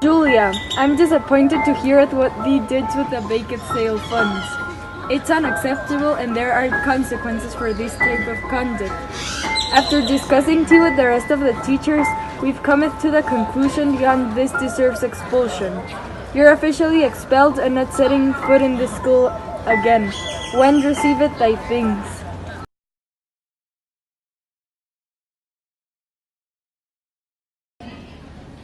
Julia, I'm disappointed to hear what thee did with the vacant sale funds. It's unacceptable and there are consequences for this type of conduct. After discussing tea with the rest of the teachers, we've come to the conclusion beyond this deserves expulsion. You're officially expelled and not setting foot in the school again. When receiveth thy things.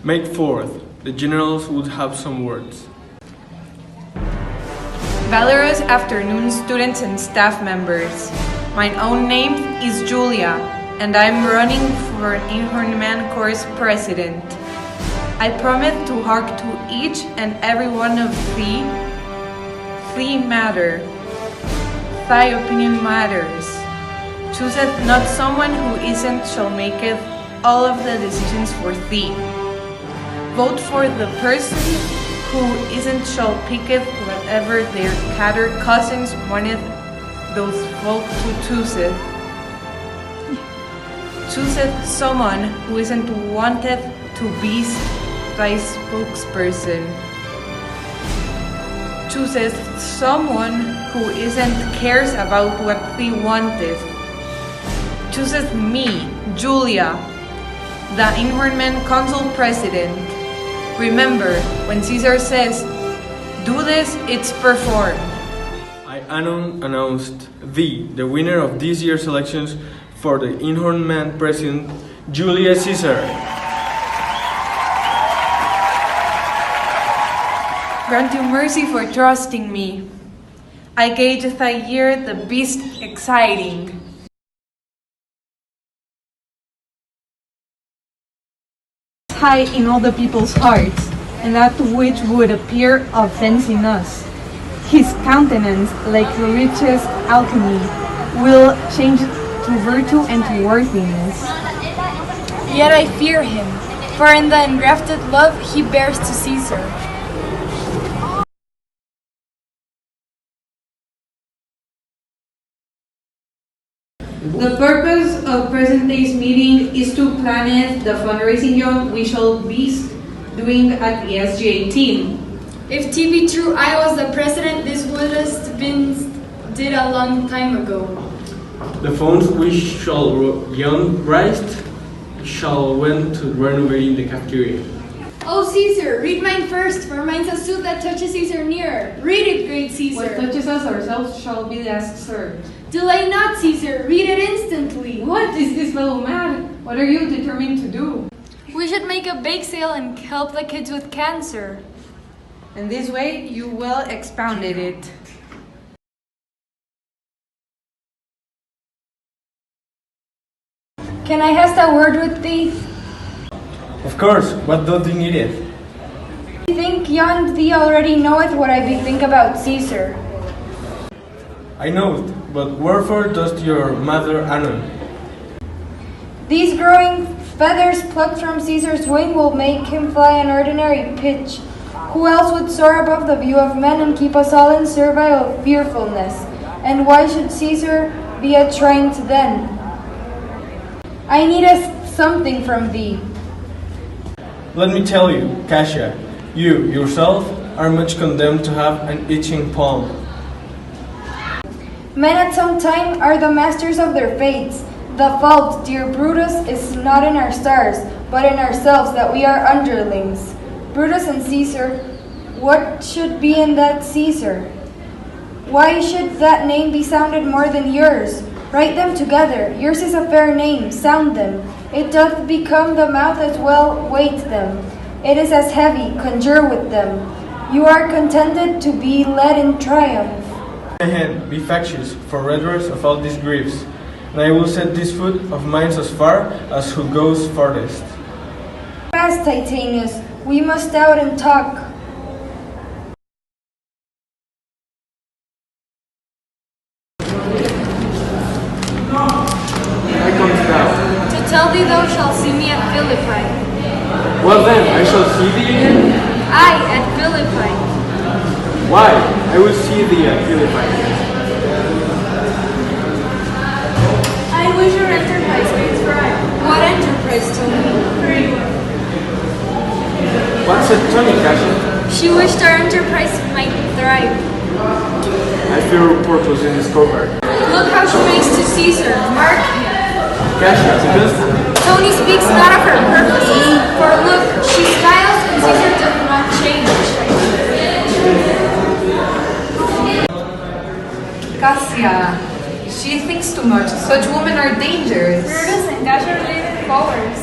May 4th, the generals would have some words. Valorous afternoon, students and staff members. My own name is Julia, and I'm running for an Inhornman course president. I promise to hark to each and every one of thee. Thee matter. Thy opinion matters. Chooseth not someone who isn't shall maketh all of the decisions for thee. Vote for the person who isn't shall picketh whatever their cater cousins wanted those folk to chooseth. Chooseth someone who isn't wanted to be thy spokesperson. Chooseth someone who isn't cares about what thee wanteth. Chooseth me, Julia, the Inhornman Council President. Remember, when Caesar says, do this, it's performed. I announced thee, the winner of this year's elections for the Inhornman President, Julius Caesar. Grant you mercy for trusting me. I gauge thy year the beast exciting. High in all the people's hearts, and that which would appear offense in us. His countenance, like the richest alchemy, will change to virtue and to worthiness. Yet I fear him, for in the engrafted love he bears to Caesar. The purpose of present day's meeting is to plan the fundraising job we shall be doing at the SGA team. If T be true, I was the president, this would have been did a long time ago. The funds we shall raise shall went to renovating the cafeteria. Oh Caesar, read mine first, for mine's a suit that touches Caesar nearer. Read it, great Caesar. What touches us ourselves shall be last served. Delay not, Caesar, read it instantly. What is this fellow mad? What are you determined to do? We should make a bake sale and help the kids with cancer. In this way, you well expounded it. Can I have a word with thee? Of course, what doth thee needeth? I think yon thee already knoweth what I bethink about Caesar. I know it, but wherefore doth your mother anon? These growing feathers plucked from Caesar's wing will make him fly an ordinary pitch. Who else would soar above the view of men and keep us all in servile fearfulness? And why should Caesar be a train to then? I need something from thee. Let me tell you, Cassia, you yourself are much condemned to have an itching palm. Men at some time are the masters of their fates. The fault, dear Brutus, is not in our stars, but in ourselves that we are underlings. Brutus and Caesar, what should be in that Caesar? Why should that name be sounded more than yours? Write them together. Yours is a fair name, sound them. It doth become the mouth as well, weight them. It is as heavy, conjure with them. You are contented to be led in triumph. Ahead, be factious, for redress of all these griefs, and I will set this foot of mine as far as who goes farthest. Fast, Titanius, we must out and talk. I come thou. To tell thee thou shalt see me at Philippi. Well then, I shall see thee again? I at Philippi. Why? I will see thee at Philippi. I wish your enterprise may thrive. What enterprise, tell me? What's a running, Cassia? She wished our enterprise might thrive. I fear a purpose in this cover. Look how she makes to Caesar. Mark him. Cassia, it's good. Tony speaks not of her purposes, for look, she smiles and Caesar does not change. Cassia, she thinks too much. Such women are dangerous. Brutus and Caesar are leading forwards.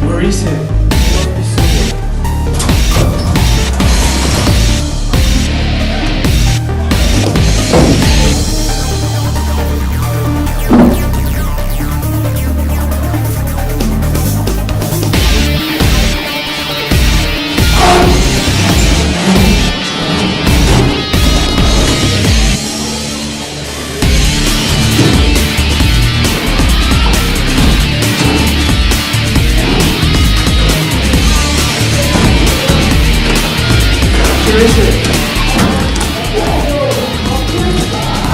Where is it?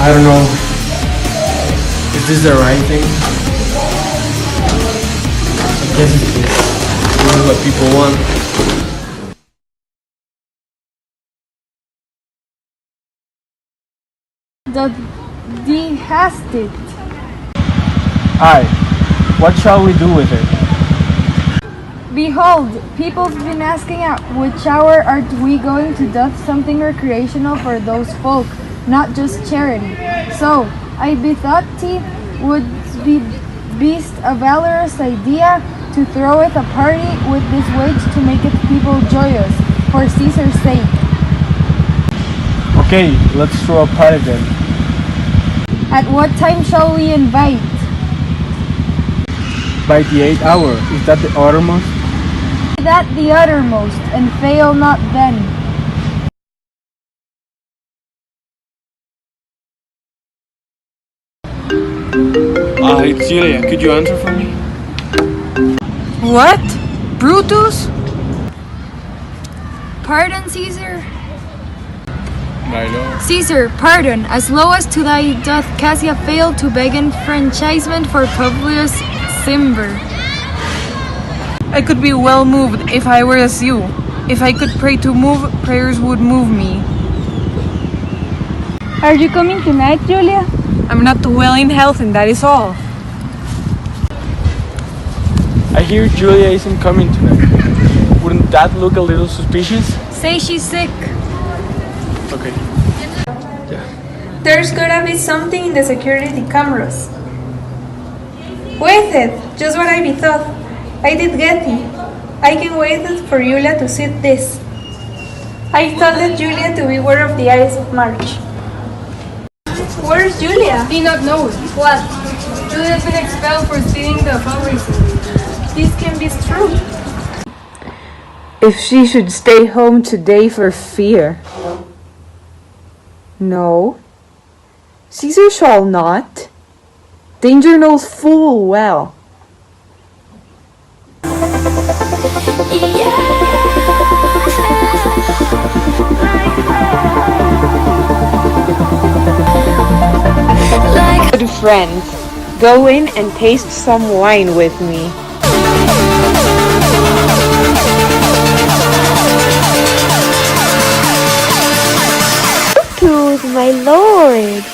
I don't know. Is this the right thing? I guess it is. This is what people want. Thee hast it. Aye. What shall we do with it? Behold, people's been asking at which hour are we going to doth something recreational for those folk, not just charity. So, I bethought thee would be beast a valorous idea to throweth a party with this wage to make it people joyous, for Caesar's sake. Okay, let's throw a party then. At what time shall we invite? By the 8th hour, is that the uttermost? That the uttermost, and fail not then. It's Julia. Could you answer for me? What? Brutus? Pardon, Caesar? My lord. Caesar, pardon, as low as to thy doth Cassia fail to beg enfranchisement for Publius Cimber. I could be well moved if I were as you. If I could pray to move, prayers would move me. Are you coming tonight, Julia? I'm not well in health, and that is all. I hear Julia isn't coming tonight. Wouldn't that look a little suspicious? Say she's sick. Okay. There's gotta be something in the security cameras. Wait it, just what I bethought. I did get it. I can wait it for Julia to see this. I told Julia to beware of the eyes of March. Where's Julia? Do not know. What? Julia's been expelled for stealing the fundraising. This can be true. If she should stay home today for fear. No, Caesar shall not. Danger knows full well. Good friends, go in and taste some wine with me. Brutus, my lord.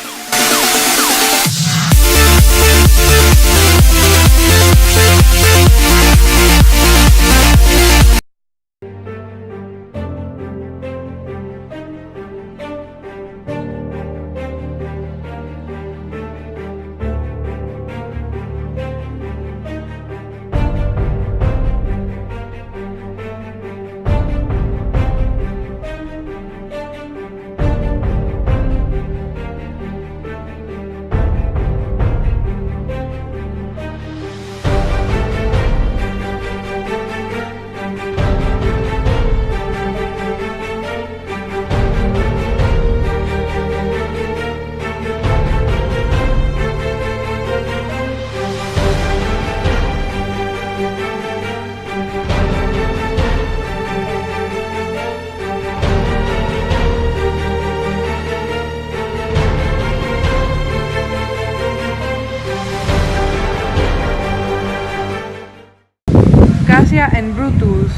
Lucia and Brutus.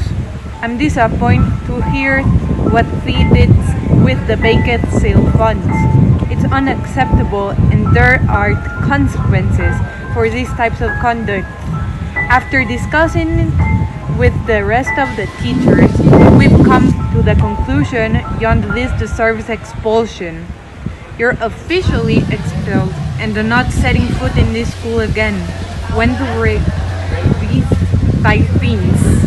I'm disappointed to hear what they did with the vacant sale funds. It's unacceptable and there are consequences for these types of conduct. After discussing with the rest of the teachers, we've come to the conclusion Yon this deserves expulsion. You're officially expelled and are not setting foot in this school again. When to these type things.